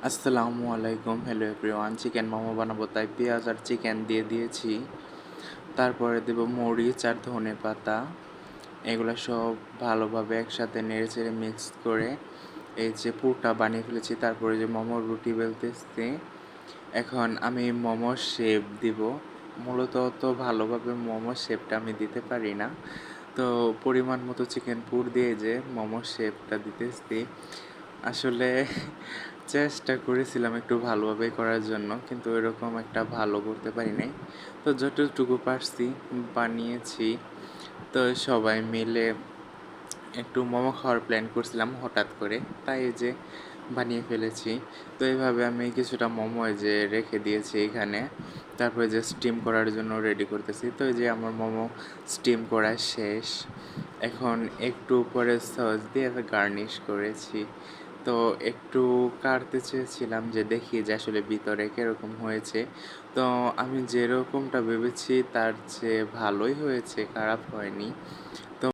আসসালামু আলাইকুম, hello everyone. Chicken momo বানাবো, তাই পেঁয়াজ আর চিকেন দিয়ে দিয়েছি। তারপরে দেব মরিচ আর ধনেপাতা। এগুলো সব ভালোভাবে একসাথে নেড়েচেড়ে মিক্স করে এই যে পুরটা বানিয়ে ফেলেছি। তারপরে যে মোমোর রুটি বেলতেছি। এখন আমি মোমোর শেপ দিব। মূলত অত ভালোভাবে মোমোর শেপটা আমি দিতে পারি না, তো পরিমাণ মতো চিকেন পুর দিয়ে যে মোমোর শেপটা দিতেছি। আসলে চেষ্টা করেছিলাম একটু ভালোভাবে করার জন্য, কিন্তু এরকম একটা ভালো করতে পারি নাই। তো যতটুকু পারছি বানিয়েছি। তো সবাই মিলে একটু মোমো খাওয়ার প্ল্যান করছিলাম হঠাৎ করে, তাই এই যে বানিয়ে ফেলেছি। তো এইভাবে আমি কিছুটা মোমো এই যে রেখে দিয়েছি এখানে। তারপরে যে স্টিম করার জন্য রেডি করতেছি। তো এই যে আমার মোমো স্টিম করা শেষ। এখন একটু উপরে সস দিয়ে গার্নিশ করেছি। তো একটু কাটতে চেয়েছিলাম যে দেখি যে আসলে ভিতরে কিরকম হয়েছে। তো আমি যেরকমটা ভেবেছি তার চেয়ে ভালোই হয়েছে, খারাপ হয়নি।